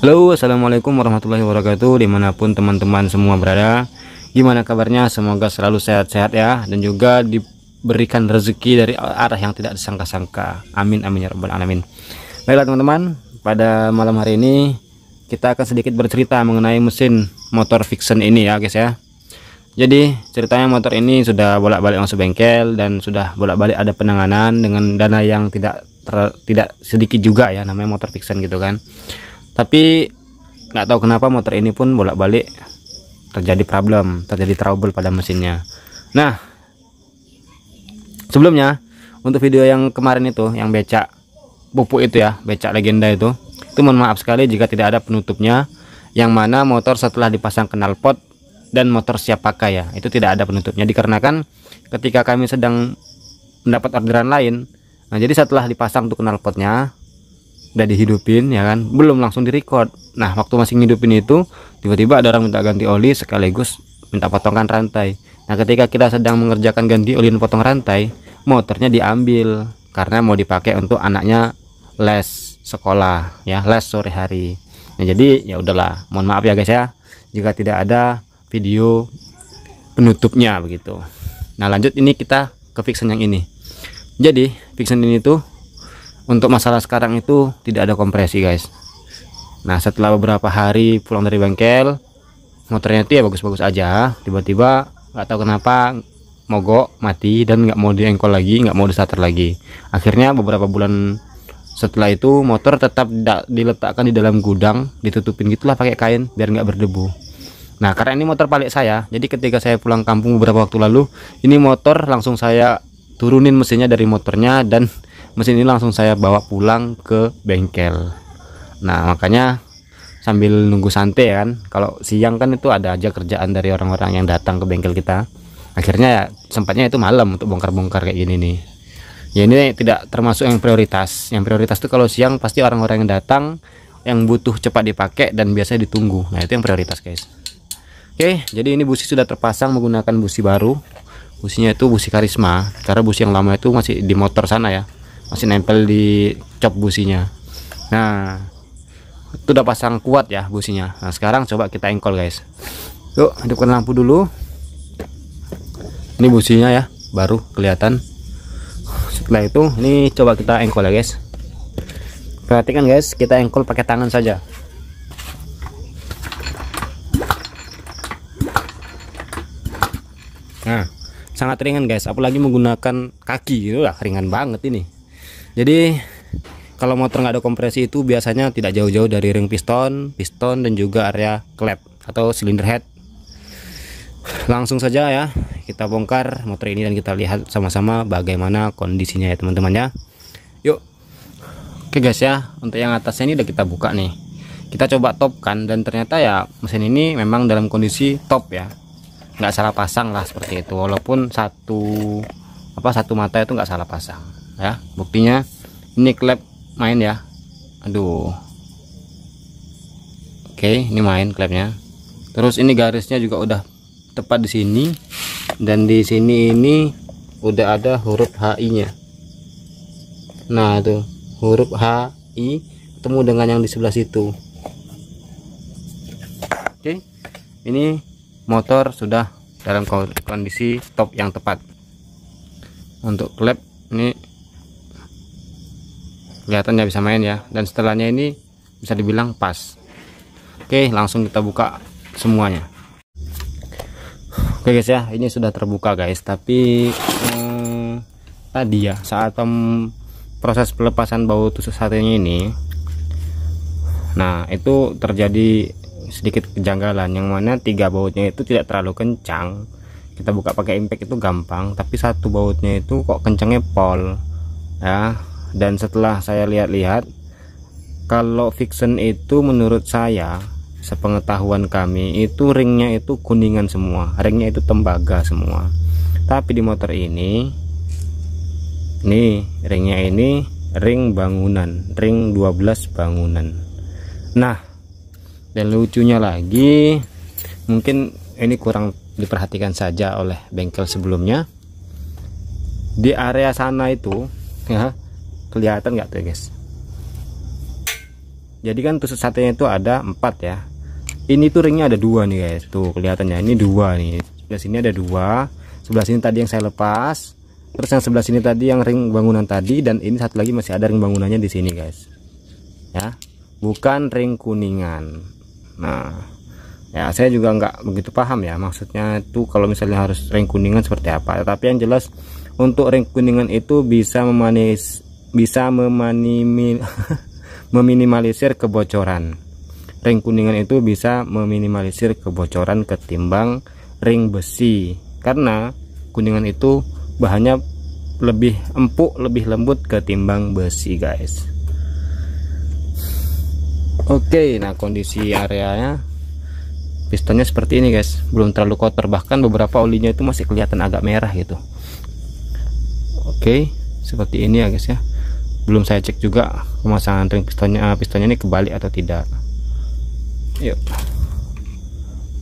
Halo, assalamualaikum warahmatullahi wabarakatuh. Dimanapun teman-teman semua berada, gimana kabarnya? Semoga selalu sehat-sehat ya, dan juga diberikan rezeki dari arah yang tidak disangka-sangka. Amin amin ya rabbal alamin. Baiklah teman-teman, pada malam hari ini kita akan sedikit bercerita mengenai mesin motor Vixen ini ya guys ya. Jadi ceritanya motor ini sudah bolak-balik masuk bengkel dan sudah bolak-balik ada penanganan dengan dana yang tidak sedikit juga ya, namanya motor Vixen gitu kan. Tapi nggak tahu kenapa motor ini pun bolak-balik terjadi trouble pada mesinnya. Nah, sebelumnya untuk video yang kemarin itu, yang becak pupuk itu ya, becak legenda itu mohon maaf sekali jika tidak ada penutupnya, yang mana motor setelah dipasang knalpot dan motor siap pakai ya, itu tidak ada penutupnya, dikarenakan ketika kami sedang mendapat orderan lain. Nah, jadi setelah dipasang tuh knalpotnya udah dihidupin ya kan, belum langsung direcord. Nah, waktu masih ngidupin itu tiba-tiba ada orang minta ganti oli sekaligus minta potongan rantai. Nah, ketika kita sedang mengerjakan ganti oli dan potong rantai, motornya diambil karena mau dipakai untuk anaknya les sekolah ya, les sore hari. Nah, jadi ya udahlah, mohon maaf ya guys ya jika tidak ada video penutupnya begitu. Nah, lanjut ini kita ke Vixen yang ini. Jadi Vixen ini tuh untuk masalah sekarang itu tidak ada kompresi guys. Nah, setelah beberapa hari pulang dari bengkel, motornya itu ya bagus-bagus aja, tiba-tiba nggak tahu kenapa mogok, mati, dan nggak mau diengkol lagi, nggak mau distarter lagi. Akhirnya beberapa bulan setelah itu motor tetap diletakkan di dalam gudang, ditutupin gitulah pakai kain biar nggak berdebu. Nah, karena ini motor palik saya, jadi ketika saya pulang kampung beberapa waktu lalu, ini motor langsung saya turunin mesinnya dari motornya dan mesin ini langsung saya bawa pulang ke bengkel. Nah, makanya sambil nunggu santai kan, kalau siang kan itu ada aja kerjaan dari orang-orang yang datang ke bengkel kita. Akhirnya ya sempatnya itu malam untuk bongkar-bongkar kayak gini nih. Ya ini tidak termasuk yang prioritas. Yang prioritas itu kalau siang pasti orang-orang yang datang yang butuh cepat dipakai dan biasanya ditunggu. Nah, itu yang prioritas guys. Oke, jadi ini busi sudah terpasang menggunakan busi baru. Businya itu busi Karisma, karena busi yang lama itu masih di motor sana ya, masih nempel di cop businya. Nah, itu udah pasang kuat ya businya. Nah, sekarang coba kita engkol guys. Yuk, hidupkan lampu dulu. Ini businya ya, baru kelihatan. Setelah itu ini coba kita engkol ya guys. Perhatikan guys, kita engkol pakai tangan saja. Nah, sangat ringan guys, apalagi menggunakan kaki gitu lah, ringan banget ini. Jadi kalau motor nggak ada kompresi itu biasanya tidak jauh-jauh dari ring piston dan juga area klep atau silinder head. Langsung saja ya kita bongkar motor ini dan kita lihat sama-sama bagaimana kondisinya ya teman-teman ya. Yuk. Oke guys ya, untuk yang atasnya ini udah kita buka nih. Kita coba top kan, dan ternyata ya mesin ini memang dalam kondisi top ya, nggak salah pasang lah seperti itu, walaupun satu mata itu nggak salah pasang ya. Buktinya ini klep main ya, aduh. Oke, ini main klepnya. Terus ini garisnya juga udah tepat di sini, dan di sini ini udah ada huruf HI nya. Nah, itu huruf HI ketemu dengan yang di sebelah situ. Oke, ini motor sudah dalam kondisi top yang tepat. Untuk klep ini kelihatannya bisa main ya, dan setelahnya ini bisa dibilang pas. Oke, langsung kita buka semuanya. Oke guys ya, ini sudah terbuka guys, tapi tadi ya saat proses pelepasan baut tusuk satenya ini, nah itu terjadi sedikit kejanggalan, yang mana 3 bautnya itu tidak terlalu kencang. Kita buka pakai impact itu gampang, tapi satu bautnya itu kok kencangnya pol ya. Dan setelah saya lihat-lihat, kalau Vixen itu menurut saya, sepengetahuan kami itu ringnya itu kuningan semua, ringnya itu tembaga semua. Tapi di motor ini nih, ringnya ini ring bangunan, ring 12 bangunan. Nah, dan lucunya lagi, mungkin ini kurang diperhatikan saja oleh bengkel sebelumnya. Di area sana itu ya, kelihatan nggak tuh guys? Jadi kan tusuk satenya itu ada 4 ya. Ini tuh ringnya ada 2 nih guys, tuh kelihatannya ini 2 nih. Sebelah sini ada 2, sebelah sini tadi yang saya lepas, terus yang sebelah sini tadi yang ring bangunan tadi, dan ini satu lagi masih ada ring bangunannya di sini guys. Ya, bukan ring kuningan. Nah, ya saya juga nggak begitu paham ya maksudnya itu kalau misalnya harus ring kuningan seperti apa. Tapi yang jelas untuk ring kuningan itu bisa meminimalisir kebocoran. Ring kuningan itu bisa meminimalisir kebocoran ketimbang ring besi, karena kuningan itu bahannya lebih empuk, lebih lembut ketimbang besi guys. Oke, nah kondisi areanya pistonnya seperti ini guys, belum terlalu kotor, bahkan beberapa olinya itu masih kelihatan agak merah gitu. Oke, seperti ini ya guys ya. Belum saya cek juga pemasangan ring pistonnya ini kebalik atau tidak. Yuk,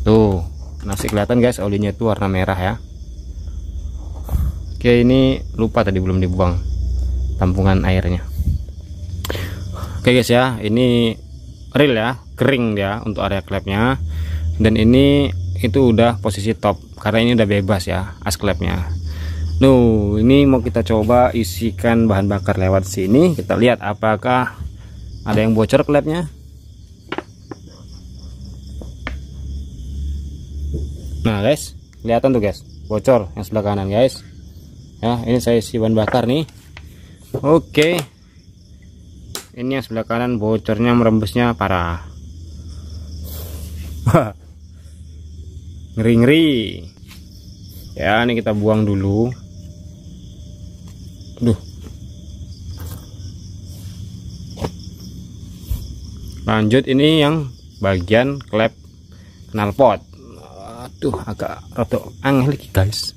tuh masih kelihatan guys, olinya itu warna merah ya. Oke, ini lupa tadi belum dibuang tampungan airnya. Oke guys ya, ini real ya, kering ya untuk area klepnya. Dan ini itu udah posisi top karena ini udah bebas ya as klepnya. Ini mau kita coba isikan bahan bakar lewat sini. Kita lihat apakah ada yang bocor klepnya. Nah guys, kelihatan tuh guys, bocor yang sebelah kanan guys. Ya, ini saya isi bahan bakar nih. Oke, ini yang sebelah kanan bocornya, merembesnya parah. Ngeri-ngeri ya. Ini kita buang dulu. Lanjut, ini yang bagian klep knalpot. Aduh, agak rada angel lagi guys.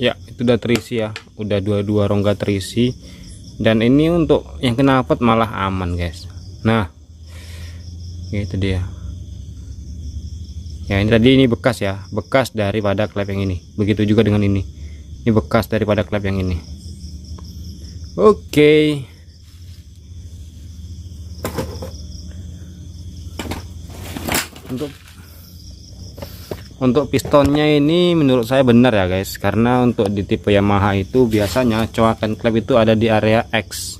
Ya, itu udah terisi ya, udah dua rongga terisi. Dan ini untuk yang knalpot malah aman guys. Nah, itu dia ya. Ini tadi ini bekas ya, bekas daripada klep yang ini. Begitu juga dengan ini bekas daripada klep yang ini. Oke, untuk pistonnya ini menurut saya benar ya guys, karena untuk di tipe Yamaha itu biasanya coakan klep itu ada di area X.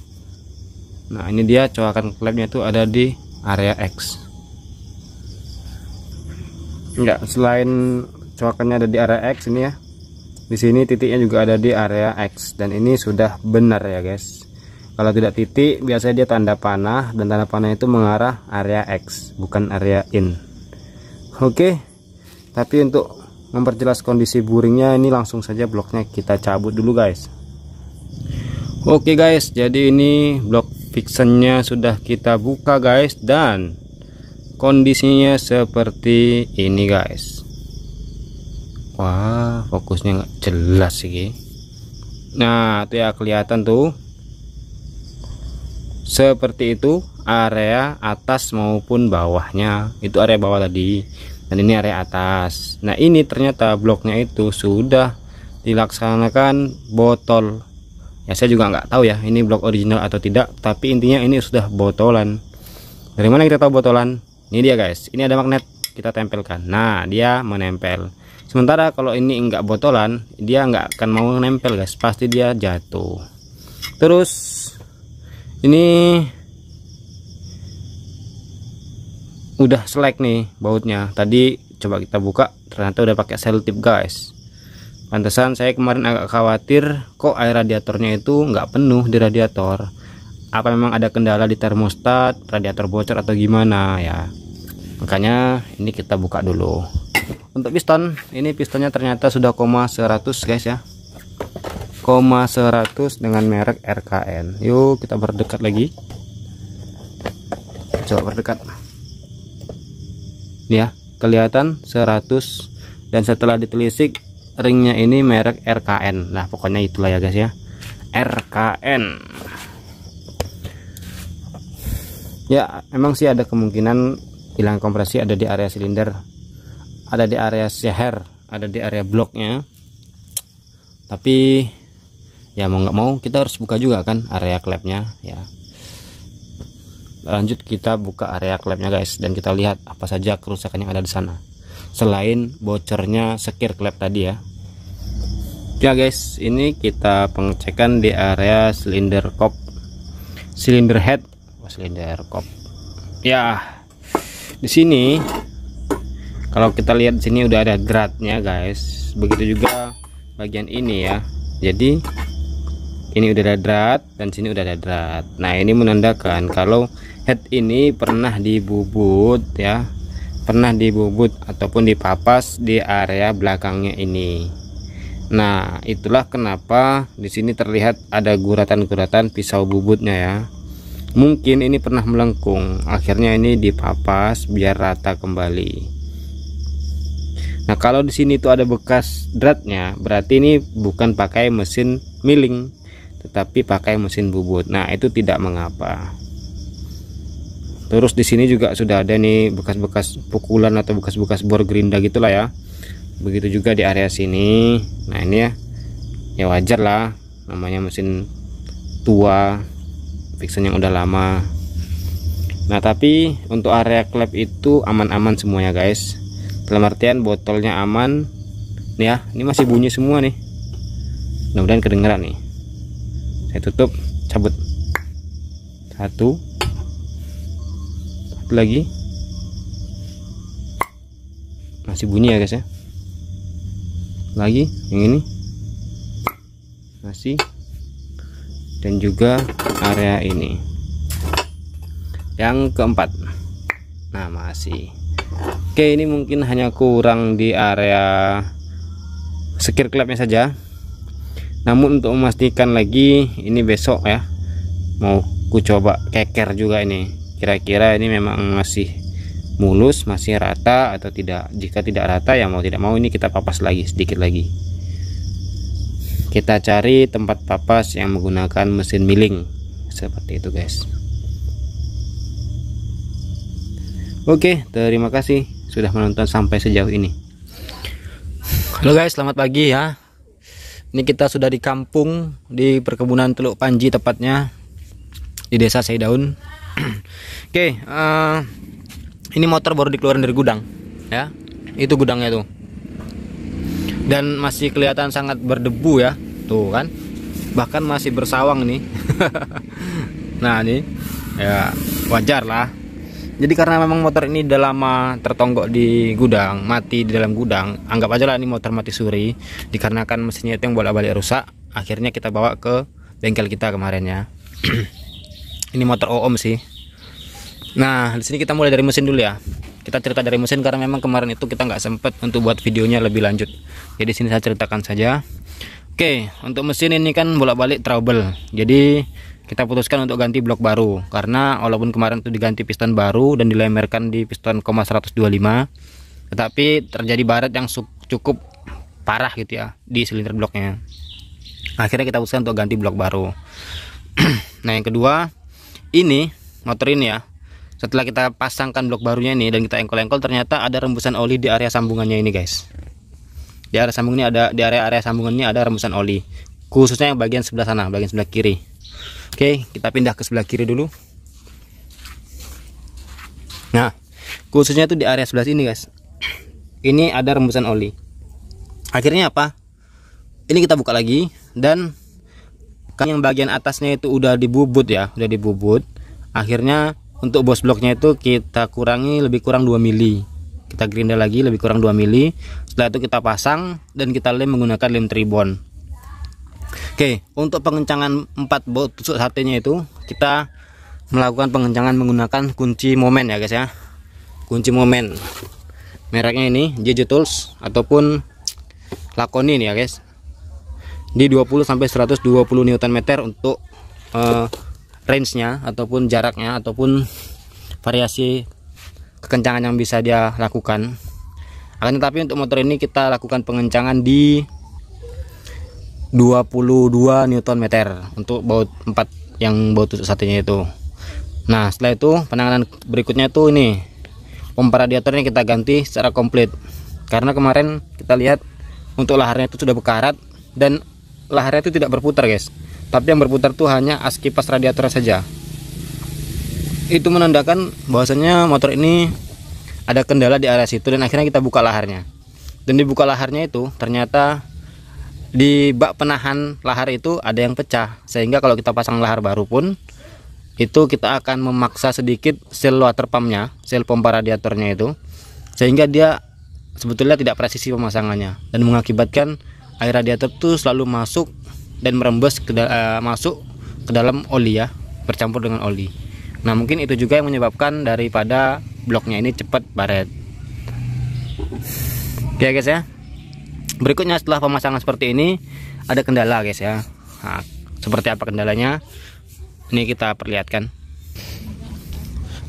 Nah, ini dia coakan klepnya itu ada di area X. Enggak, selain coakannya ada di area X ini ya, di sini titiknya juga ada di area X, dan ini sudah benar ya guys. Kalau tidak titik biasanya dia tanda panah, dan tanda panah itu mengarah area X bukan area in. Oke, tapi untuk memperjelas kondisi buringnya, ini langsung saja bloknya kita cabut dulu guys. Oke guys, jadi ini blok fixennya sudah kita buka guys, dan kondisinya seperti ini guys. Wah, fokusnya nggak jelas sih. Nah, itu ya kelihatan tuh seperti itu area atas maupun bawahnya. Itu area bawah tadi, dan ini area atas. Nah, ini ternyata bloknya itu sudah dilaksanakan botol ya. Saya juga nggak tahu ya ini blok original atau tidak, tapi intinya ini sudah botolan. Dari mana kita tahu botolan? Ini dia guys, ini ada magnet, kita tempelkan. Nah, dia menempel. Sementara kalau ini enggak botolan, dia nggak akan mau nempel guys, pasti dia jatuh. Terus ini udah selek nih bautnya. Tadi coba kita buka, ternyata udah pakai selotip guys. Pantesan saya kemarin agak khawatir kok air radiatornya itu nggak penuh di radiator. Apa memang ada kendala di termostat, radiator bocor atau gimana ya? Makanya ini kita buka dulu. Untuk piston, ini pistonnya ternyata sudah 100 guys ya. 100 dengan merek RKN. Yuk kita berdekat lagi. Coba berdekat. Ya, kelihatan 100, dan setelah ditelisik ringnya ini merek RKN. Nah, pokoknya itulah ya guys ya, RKN. Ya memang sih ada kemungkinan hilang kompresi ada di area silinder, ada di area shear, ada di area bloknya. Tapi ya mau nggak mau kita harus buka juga kan area klepnya ya. Lanjut kita buka area klepnya guys, dan kita lihat apa saja kerusakan yang ada di sana selain bocornya sekir klep tadi ya. Ya guys, ini kita pengecekan di area silinder kop, silinder head, silinder kop. Ya, di sini kalau kita lihat di sini udah ada gradnya guys. Begitu juga bagian ini ya. Jadi ini udah ada drat dan sini udah ada drat. Nah, ini menandakan kalau head ini pernah dibubut ya, pernah dibubut ataupun dipapas di area belakangnya ini. Nah, itulah kenapa di sini terlihat ada guratan-guratan pisau bubutnya ya. Mungkin ini pernah melengkung, akhirnya ini dipapas biar rata kembali. Nah, kalau di sini tuh ada bekas dratnya, berarti ini bukan pakai mesin milling, tetapi pakai mesin bubut. Nah, itu tidak mengapa. Terus di sini juga sudah ada nih bekas-bekas pukulan atau bekas-bekas bor gerinda gitulah ya. Begitu juga di area sini. Nah, ini ya wajar lah, namanya mesin tua, Vixion yang udah lama. Nah, tapi untuk area klep itu aman-aman semuanya guys. Dalam artian botolnya aman nih ya. Ini masih bunyi semua nih, mudah-mudahan kedengeran nih. Saya tutup, cabut. Satu lagi, masih bunyi ya guys ya. Lagi yang ini masih, dan juga area ini yang keempat. Nah, masih. Oke, ini mungkin hanya kurang di area sekir klepnya saja. Namun untuk memastikan lagi, ini besok ya mau ku coba keker juga ini. Kira-kira ini memang masih mulus, masih rata atau tidak. Jika tidak rata ya mau tidak mau ini kita papas lagi sedikit lagi. Kita cari tempat papas yang menggunakan mesin milling seperti itu guys. Oke, terima kasih sudah menonton sampai sejauh ini. Halo guys, selamat pagi ya. Ini kita sudah di kampung, di perkebunan Teluk Panji tepatnya, di desa Saidaun. Oke, ini motor baru dikeluarin dari gudang ya. Itu gudangnya tuh, dan masih kelihatan sangat berdebu ya, tuh kan, bahkan masih bersawang nih. Nah, ini ya wajar lah. Jadi karena memang motor ini udah lama tertonggok di gudang, mati di dalam gudang, anggap aja lah ini motor mati suri, dikarenakan mesinnya itu yang bolak-balik rusak. Akhirnya kita bawa ke bengkel kita kemarin ya. Ini motor OOM sih. Nah, di sini kita mulai dari mesin dulu ya. Kita cerita dari mesin karena memang kemarin itu kita nggak sempet untuk buat videonya lebih lanjut. Jadi di sini saya ceritakan saja. Oke, untuk mesin ini kan bolak-balik trouble. Jadi kita putuskan untuk ganti blok baru karena walaupun kemarin itu diganti piston baru dan dilemerkan di piston 125, tetapi terjadi baret yang cukup parah gitu ya di silinder bloknya. Akhirnya kita putuskan untuk ganti blok baru. Nah, yang kedua, ini motor ini ya, setelah kita pasangkan blok barunya ini dan kita engkol-engkol, ternyata ada rembusan oli di area sambungannya ini guys. Di area sambung ini ada, di area sambungannya ada rembusan oli, khususnya yang bagian sebelah sana, bagian sebelah kiri. Oke, kita pindah ke sebelah kiri dulu. Nah, khususnya itu di area sebelah sini guys, ini ada rembusan oli. Akhirnya apa, ini kita buka lagi, dan kan yang bagian atasnya itu udah dibubut ya, udah dibubut. Akhirnya untuk bos bloknya itu kita kurangi lebih kurang 2 mili. Kita gerinda lagi lebih kurang 2 mili. Setelah itu kita pasang dan kita lem menggunakan lem tribon. Oke, untuk pengencangan 4 baut tusuk satenya itu kita melakukan pengencangan menggunakan kunci momen ya guys ya. Kunci momen mereknya ini JJ Tools ataupun Lakoni nih ya guys, di 20 sampai 120 Nm untuk range-nya ataupun jaraknya ataupun variasi kekencangan yang bisa dia lakukan. Akan tetapi untuk motor ini kita lakukan pengencangan di 22 Nm untuk baut 4 yang baut tusuk satenya itu. Nah setelah itu penanganan berikutnya tuh ini pompa radiatornya kita ganti secara komplit, karena kemarin kita lihat untuk laharnya itu sudah berkarat dan laharnya itu tidak berputar guys, tapi yang berputar tuh hanya as kipas radiatornya saja. Itu menandakan bahwasanya motor ini ada kendala di area situ, dan akhirnya kita buka laharnya. Dan dibuka laharnya itu ternyata di bak penahan lahar itu ada yang pecah, sehingga kalau kita pasang lahar baru pun itu kita akan memaksa sedikit sel water pumpnya, sel pompa radiatornya itu, sehingga dia sebetulnya tidak presisi pemasangannya dan mengakibatkan air radiator itu selalu masuk dan merembes masuk ke dalam oli ya, bercampur dengan oli. Nah mungkin itu juga yang menyebabkan daripada bloknya ini cepat baret. Oke guys ya, berikutnya setelah pemasangan seperti ini ada kendala guys ya. Nah, seperti apa kendalanya ini kita perlihatkan.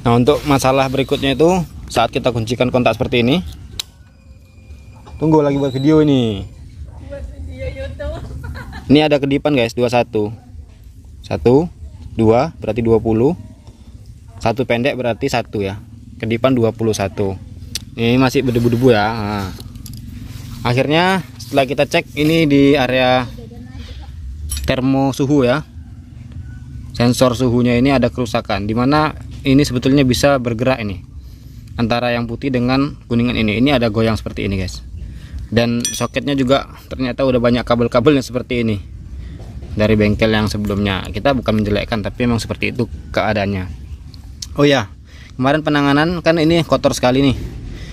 Nah untuk masalah berikutnya itu saat kita kuncikan kontak seperti ini. Tunggu lagi buat video ini. Ini ada kedipan guys, 21 1 2 berarti 20, satu pendek berarti 1 ya, kedipan 21. Ini masih berdebu-debu ya. Nah, akhirnya setelah kita cek ini di area termo suhu ya, sensor suhunya ini ada kerusakan, dimana ini sebetulnya bisa bergerak ini antara yang putih dengan kuningan ini ada goyang seperti ini guys. Dan soketnya juga ternyata udah banyak kabel-kabel yang seperti ini dari bengkel yang sebelumnya. Kita bukan menjelekkan, tapi memang seperti itu keadaannya. Oh ya, kemarin penanganan kan ini kotor sekali nih.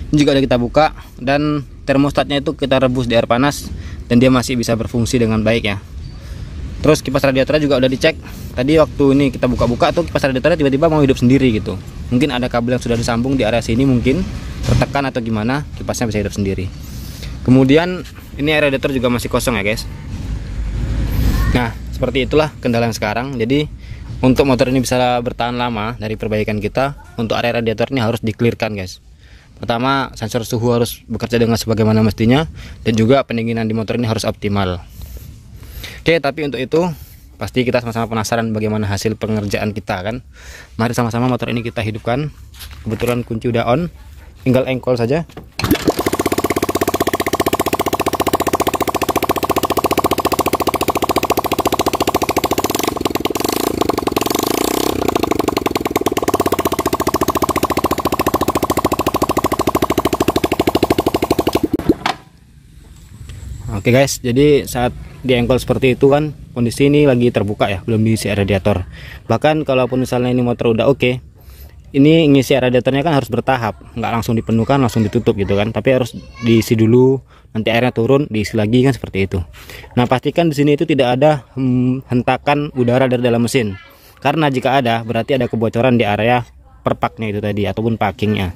Ini juga udah kita buka, dan termostatnya itu kita rebus di air panas dan dia masih bisa berfungsi dengan baik ya. Terus kipas radiatornya juga udah dicek. Tadi waktu ini kita buka-buka tuh kipas radiatornya tiba-tiba mau hidup sendiri gitu. Mungkin ada kabel yang sudah disambung di area sini, mungkin tertekan atau gimana, kipasnya bisa hidup sendiri. Kemudian ini air radiator juga masih kosong ya guys. Nah seperti itulah kendala yang sekarang. Jadi untuk motor ini bisa bertahan lama dari perbaikan kita, untuk area radiator ini harus di-clearkan guys. Pertama, sensor suhu harus bekerja dengan sebagaimana mestinya, dan juga pendinginan di motor ini harus optimal. Oke, tapi untuk itu pasti kita sama-sama penasaran bagaimana hasil pengerjaan kita kan. Mari sama-sama motor ini kita hidupkan. Kebetulan kunci udah on, tinggal engkol saja. Oke guys, jadi saat diengkol seperti itu kan kondisi ini lagi terbuka ya, belum diisi air radiator. Bahkan kalaupun misalnya ini motor udah oke, ini ngisi air radiatornya kan harus bertahap, nggak langsung dipenuhkan langsung ditutup gitu kan, tapi harus diisi dulu, nanti airnya turun diisi lagi kan, seperti itu. Nah pastikan di sini itu tidak ada hentakan udara dari dalam mesin, karena jika ada berarti ada kebocoran di area perpaknya itu tadi ataupun packingnya.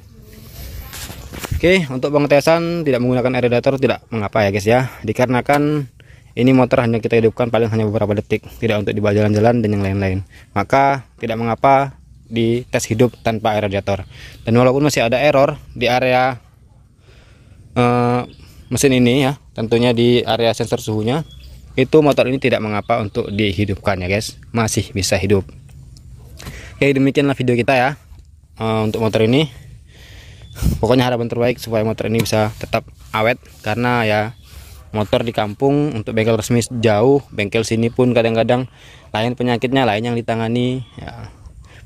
Oke, untuk pengetesan tidak menggunakan air radiator tidak mengapa ya guys ya, dikarenakan ini motor hanya kita hidupkan paling hanya beberapa detik, tidak untuk dibawa jalan-jalan dan yang lain-lain, maka tidak mengapa di tes hidup tanpa air radiator. Dan walaupun masih ada error di area mesin ini ya, tentunya di area sensor suhunya, itu motor ini tidak mengapa untuk dihidupkan ya guys, masih bisa hidup. Oke, demikianlah video kita ya untuk motor ini. Pokoknya harapan terbaik supaya motor ini bisa tetap awet, karena ya motor di kampung untuk bengkel resmi jauh, bengkel sini pun kadang-kadang lain penyakitnya, lain yang ditangani ya.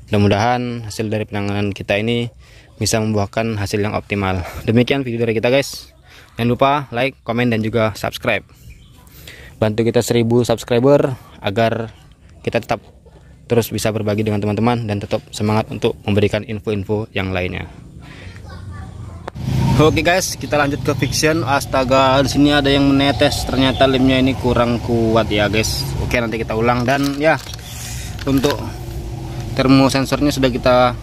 Mudah-mudahan hasil dari penanganan kita ini bisa membuahkan hasil yang optimal. Demikian video dari kita guys, jangan lupa like, komen, dan juga subscribe. Bantu kita 1000 subscriber agar kita tetap terus bisa berbagi dengan teman-teman dan tetap semangat untuk memberikan info-info yang lainnya. Oke guys, kita lanjut ke fiction. Astaga, di sini ada yang menetes, ternyata lemnya ini kurang kuat ya guys. Oke, nanti kita ulang. Dan ya, untuk termosensornya sudah kita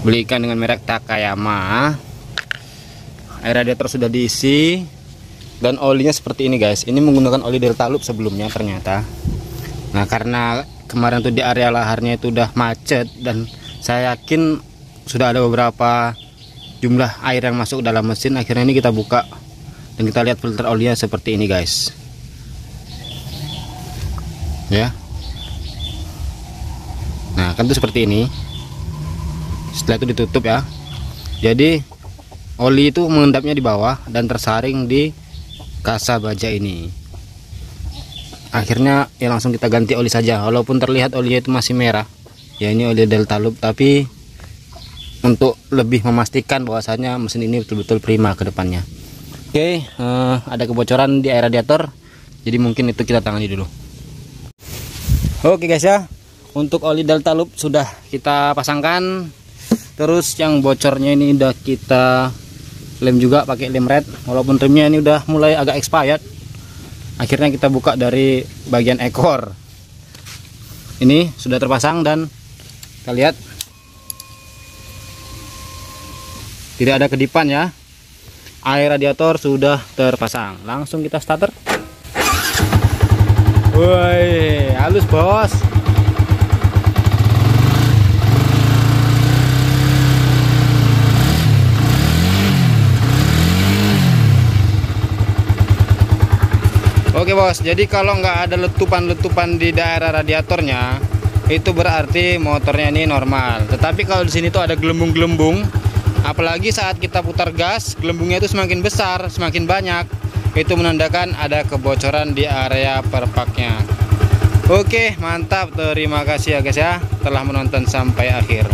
belikan dengan merek Takayama. Air radiator sudah diisi, dan olinya seperti ini guys. Ini menggunakan oli Delta Loop sebelumnya ternyata. Nah karena kemarin tuh di area laharnya itu udah macet, dan saya yakin sudah ada beberapa jumlah air yang masuk dalam mesin. Akhirnya ini kita buka dan kita lihat filter olinya seperti ini guys ya. Nah kan itu seperti ini. Setelah itu ditutup ya. Jadi oli itu mengendapnya di bawah dan tersaring di kasa baja ini. Akhirnya ya langsung kita ganti oli saja. Walaupun terlihat olinya itu masih merah, ya ini oli Deltalup, tapi untuk lebih memastikan bahwasanya mesin ini betul-betul prima ke depannya. Oke, ada kebocoran di air radiator, jadi mungkin itu kita tangani dulu. Oke guys ya, untuk oli Deltalup sudah kita pasangkan. Terus yang bocornya ini udah kita lem juga pakai lem red, walaupun remnya ini udah mulai agak expired. Akhirnya kita buka dari bagian ekor. Ini sudah terpasang dan kita lihat tidak ada kedipan ya. Air radiator sudah terpasang. Langsung kita starter. Woi, halus bos. Oke bos, jadi kalau nggak ada letupan-letupan di daerah radiatornya, itu berarti motornya ini normal. Tetapi kalau di sini tuh ada gelembung-gelembung, apalagi saat kita putar gas, gelembungnya itu semakin besar, semakin banyak, itu menandakan ada kebocoran di area perpaknya. Oke, mantap. Terima kasih ya guys ya, telah menonton sampai akhir.